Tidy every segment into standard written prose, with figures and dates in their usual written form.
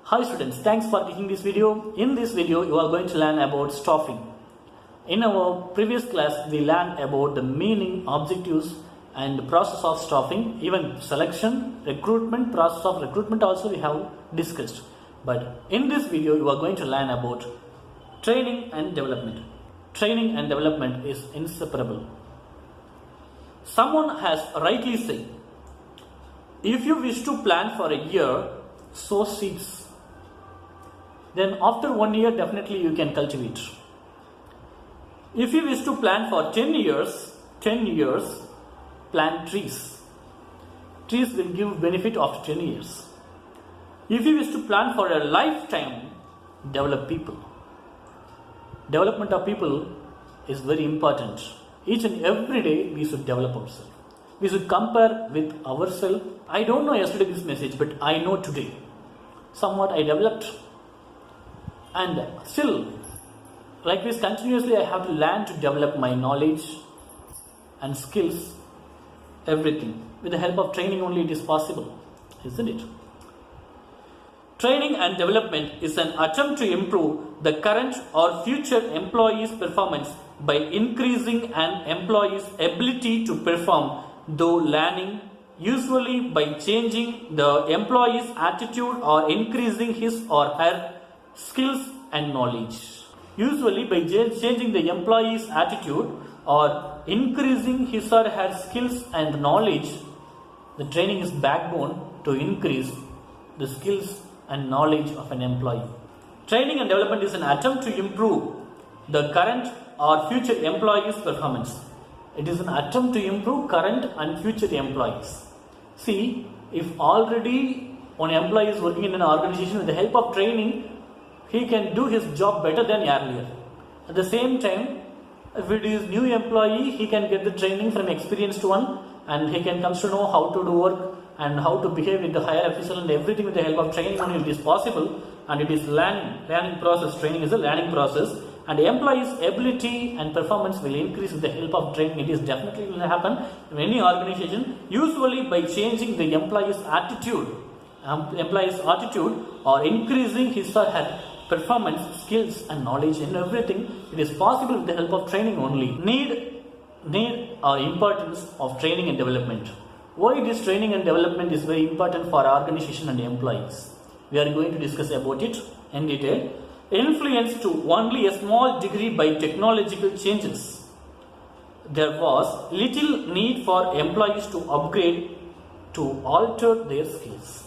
Hi students, thanks for taking this video. In this video, you are going to learn about staffing. In our previous class, we learned about the meaning, objectives and process of staffing, even selection, recruitment, process of recruitment also we have discussed. But in this video, you are going to learn about training and development. Training and development is inseparable. Someone has rightly said, if you wish to plan for a year, sow seeds. Then after 1 year, definitely you can cultivate. If you wish to plan for 10 years, plant trees. Trees will give benefit after 10 years. If you wish to plan for a lifetime, develop people. Development of people is very important. Each and every day we should develop ourselves. We should compare with ourselves. I don't know yesterday this message, but I know today. Somewhat I developed. And still, like this continuously I have to learn to develop my knowledge and skills, everything. With the help of training only it is possible, isn't it? Training and development is an attempt to improve the current or future employee's performance by increasing an employee's ability to perform, though learning, usually by changing the employee's attitude or increasing his or her skills and knowledge. Usually by changing the employee's attitude or increasing his or her skills and knowledge, the training is backbone to increase the skills and knowledge of an employee. Training and development is an attempt to improve the current or future employee's performance. It is an attempt to improve current and future employees. See, if already one employee is working in an organization, with the help of training, he can do his job better than earlier. At the same time, if it is new employee, he can get the training from experienced one and he can come to know how to do work and how to behave with the higher official and everything with the help of training only it is possible, and it is learning process. Training is a learning process, and the employee's ability and performance will increase with the help of training. It is definitely will happen in any organization, usually by changing the employee's attitude or increasing his or her performance, skills and knowledge and everything. It is possible with the help of training only. Need or importance of training and development. Why this training and development is very important for organization and employees? We are going to discuss about it in detail. Influenced to only a small degree by technological changes, there was little need for employees to upgrade to alter their skills.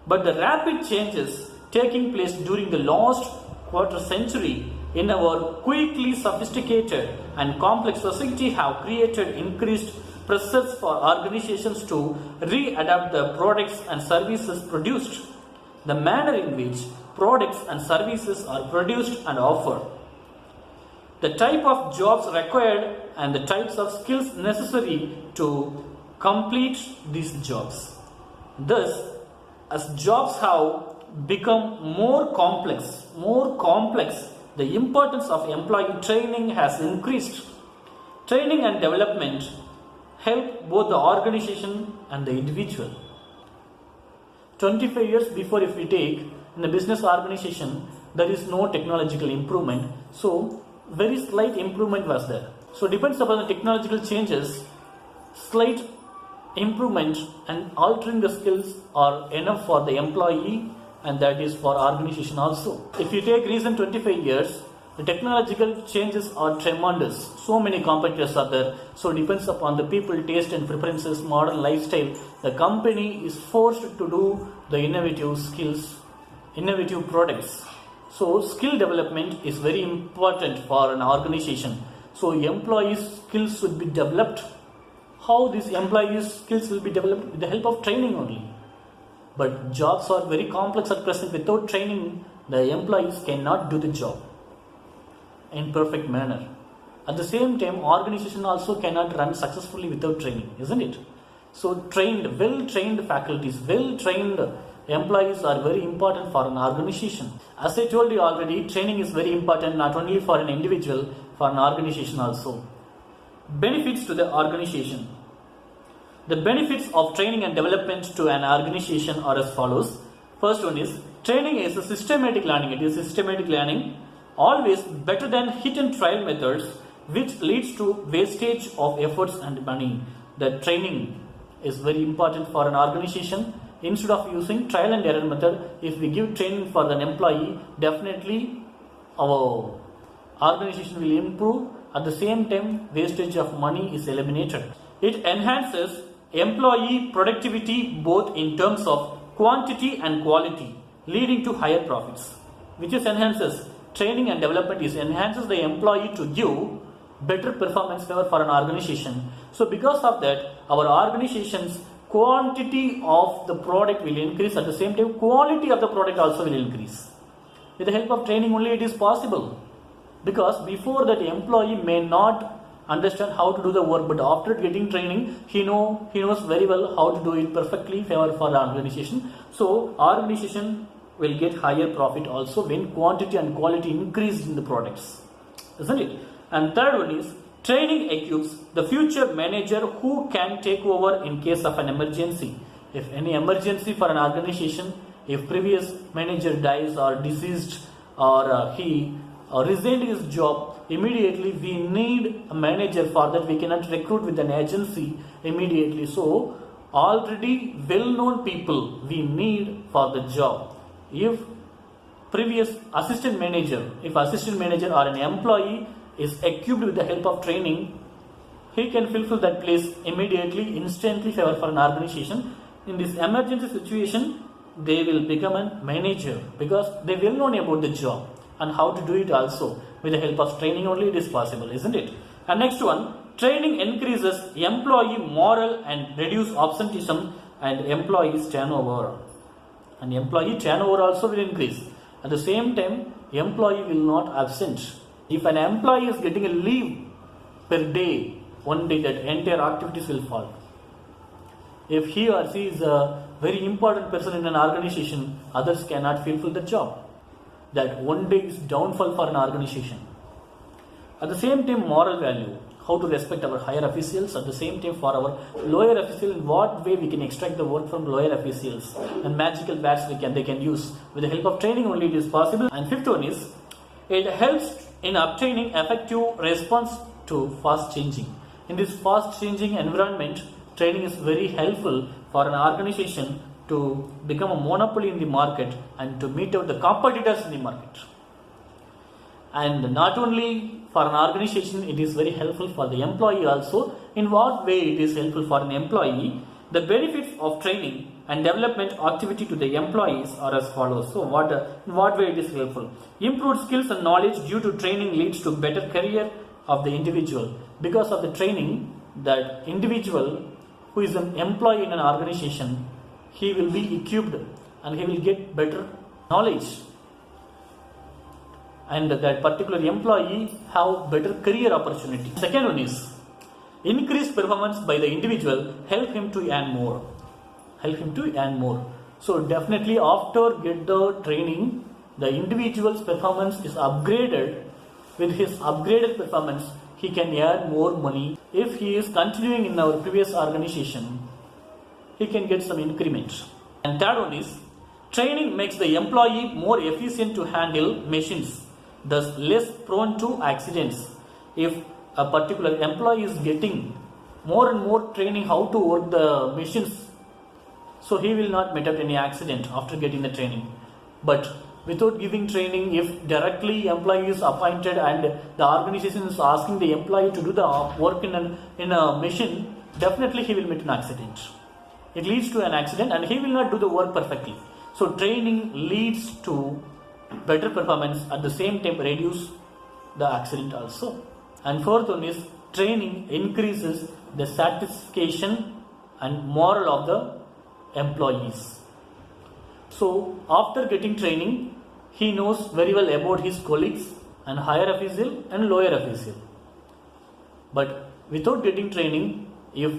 But the rapid changes taking place during the last quarter century in our quickly sophisticated and complex society have created increased pressures for organizations to readapt the products and services produced, the manner in which products and services are produced and offered, the type of jobs required and the types of skills necessary to complete these jobs. Thus, as jobs have become more complex, the importance of employee training has increased. Training and development help both the organization and the individual. 25 years before, if we take in the business organization, there is no technological improvement. So, very slight improvement was there. So, depends upon the technological changes, slight improvement and altering the skills are enough for the employee, and that is for organization also. If you take recent 25 years, the technological changes are tremendous. So many competitors are there. So it depends upon the people taste and preferences, modern lifestyle. The company is forced to do the innovative skills, innovative products. So skill development is very important for an organization. So employees' skills should be developed. How these employees' skills will be developed? With the help of training only. But jobs are very complex at present. Without training, the employees cannot do the job in perfect manner. At the same time, organization also cannot run successfully without training, isn't it? So well-trained faculties, well-trained employees are very important for an organization. As I told you already, training is very important not only for an individual, for an organization also. Benefits to the organization. The benefits of training and development to an organization are as follows. First one is training is a systematic learning. It is systematic learning, always better than hit and trial methods, which leads to wastage of efforts and money. The training is very important for an organization. Instead of using trial and error method, if we give training for an employee, definitely our organization will improve. At the same time, wastage of money is eliminated. It enhances employee productivity both in terms of quantity and quality, leading to higher profits. Which is enhances training and development is enhances the employee to give better performance level for an organization. So because of that, our organization's quantity of the product will increase. At the same time, quality of the product also will increase. With the help of training only it is possible. Because before that, employee may not understand how to do the work, but after getting training, he knows very well how to do it perfectly for the organization. So organization will get higher profit also when quantity and quality increase in the products, isn't it? And third one is training equips the future manager who can take over in case of an emergency. If any emergency for an organization, if previous manager dies or deceased or he resigned his job, immediately we need a manager. For that we cannot recruit with an agency immediately. So already well-known people we need for the job. If previous assistant manager or an employee is equipped with the help of training, he can fulfill that place immediately, instantly for an organization. In this emergency situation, they will become a manager because they will know about the job and how to do it also. With the help of training only it is possible, isn't it? And next one, training increases employee morale and reduce absenteeism and employees turnover. And employee turnover also will increase. At the same time, employee will not absent. If an employee is getting a leave per day, one day, that entire activities will fall. If he or she is a very important person in an organization, others cannot fulfill the job. That one day is downfall for an organization. At the same time, moral value, how to respect our higher officials. At the same time, for our lower officials, in what way we can extract the work from lower officials, and magical bats they can use. With the help of training only it is possible. And fifth one is, it helps in obtaining effective response to fast changing. In this fast changing environment, training is very helpful for an organization to become a monopoly in the market and to meet out the competitors in the market. And not only for an organization, it is very helpful for the employee also. In what way it is helpful for an employee? The benefits of training and development activity to the employees are as follows. So in what way it is helpful? Improved skills and knowledge due to training leads to better career of the individual. Because of the training, that individual who is an employee in an organization, he will be equipped and he will get better knowledge. And that particular employee have better career opportunity. Second one is, increased performance by the individual help him to earn more. So definitely after get the training, the individual's performance is upgraded. With his upgraded performance, he can earn more money. If he is continuing in our previous organization, he can get some increment. And third one is, training makes the employee more efficient to handle machines, thus less prone to accidents. If a particular employee is getting more and more training how to work the machines, so he will not meet up any accident after getting the training. But without giving training, if directly employee is appointed and the organization is asking the employee to do the work in a machine, definitely he will meet an accident. It leads to an accident and he will not do the work perfectly. So training leads to better performance, at the same time reduce the accident also. And fourth one is, training increases the satisfaction and morale of the employees. So after getting training, he knows very well about his colleagues and higher official and lower official. But without getting training, if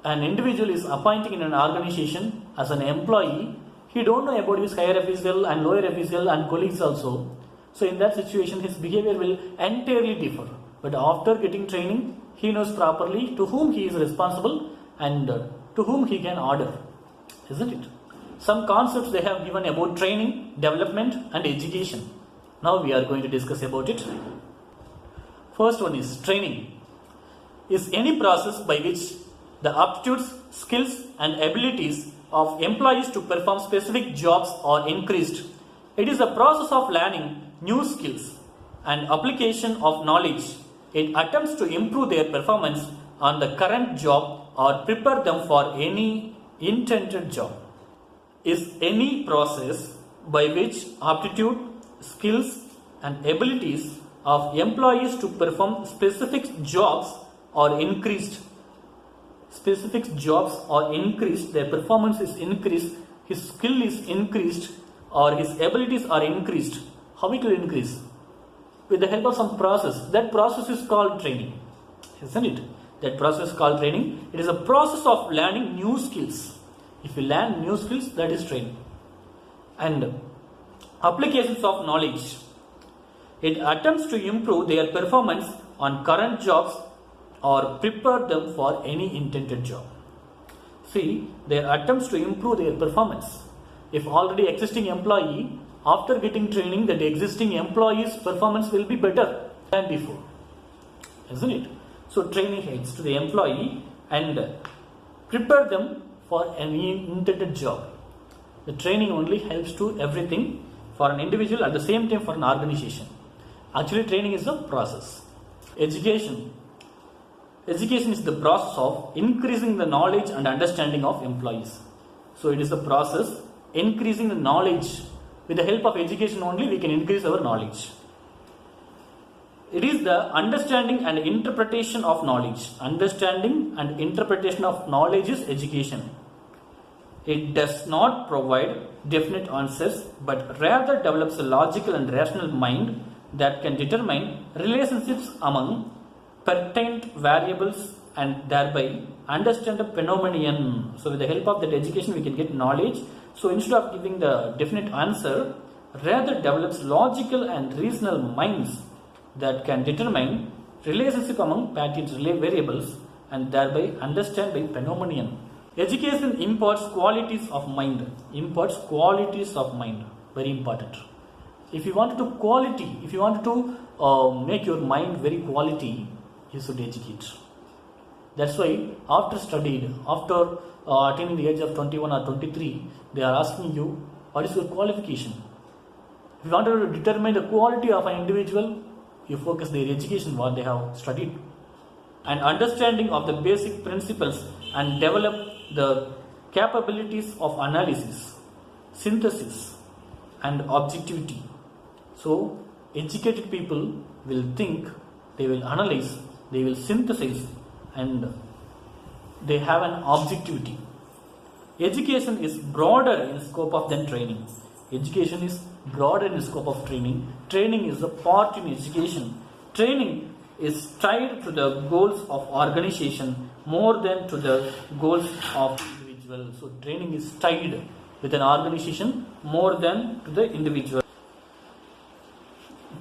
an individual is appointing in an organization as an employee, he don't know about his higher official and lower official and colleagues also. So in that situation, his behavior will entirely differ. But after getting training, he knows properly to whom he is responsible and to whom he can order, isn't it? some concepts they have given about training, development and education. Now we are going to discuss about it. First one is training. Is any process by which the aptitudes, skills and abilities of employees to perform specific jobs are increased. It is a process of learning new skills and application of knowledge. It attempts to improve their performance on the current job or prepare them for any intended job. Is any process by which aptitude, skills and abilities of employees to perform specific jobs are increased. Specific jobs are increased, their performance is increased, his skill is increased or his abilities are increased. How it will increase? With the help of some process. That process is called training, isn't it? That process is called training. It is a process of learning new skills. If you learn new skills, that is training. And applications of knowledge. It attempts to improve their performance on current jobs or prepare them for any intended job. See, their attempts to improve their performance. If already existing employee, after getting training, that existing employee's performance will be better than before, isn't it? So training helps to the employee and prepare them for any intended job. The training only helps to everything for an individual, at the same time for an organization. Actually, training is a process. Education. Education is the process of increasing the knowledge and understanding of employees. So it is the process increasing the knowledge. With the help of education only we can increase our knowledge. It is the understanding and interpretation of knowledge. Understanding and interpretation of knowledge is education. It does not provide definite answers but rather develops a logical and rational mind that can determine relationships among pertinent variables and thereby understand a phenomenon. So with the help of that education we can get knowledge. So instead of giving the definite answer, rather develops logical and reasonable minds that can determine relationship among pertinent variables and thereby understand by phenomenon. Education imparts qualities of mind. Imparts qualities of mind. Very important. If you wanted to make your mind very quality, you should educate. That's why after attaining the age of 21 or 23, they are asking you, what is your qualification? If you want to determine the quality of an individual, you focus their education, what they have studied. And understanding of the basic principles and develop the capabilities of analysis, synthesis and objectivity. So, educated people will think, they will analyze, they will synthesize and they have an objectivity. Education is broader in scope of than training. Education is broader in scope of training. Training is a part in education. Training is tied to the goals of organization more than to the goals of individual. So training is tied with an organization more than to the individual.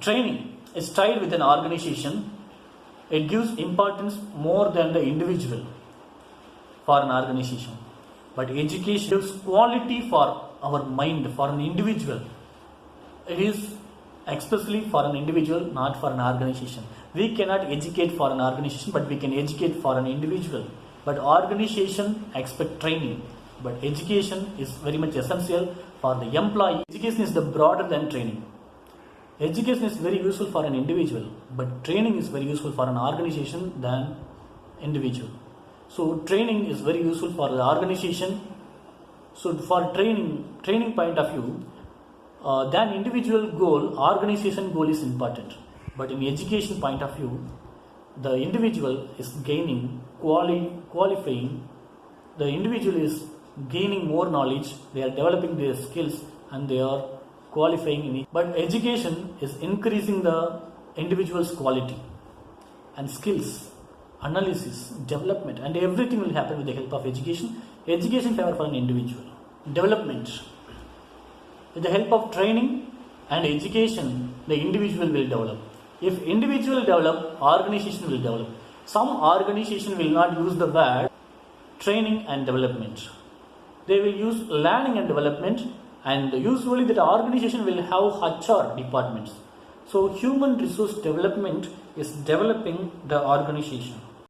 Training is tied with an organization. It gives importance more than the individual for an organization. But education gives quality for our mind, for an individual. It is especially for an individual, not for an organization. We cannot educate for an organization, but we can educate for an individual. But organization expect training. But education is very much essential for the employee. Education is the broader than training. Education is very useful for an individual, but training is very useful for an organization than individual. So training is very useful for the organization. So for training point of view, than individual goal, organization goal is important. But in education point of view, the individual is gaining, qualifying. The individual is gaining more knowledge. They are developing their skills and they are qualifying in it. But education is increasing the individual's quality and skills, analysis, development, and everything will happen with the help of education. Education favor for an individual. Development. With the help of training and education, the individual will develop. If individual develop, organization will develop. Some organization will not use the word training and development. they will use learning and development, and usually that organization will have HR departments. So human resource development is developing the organization.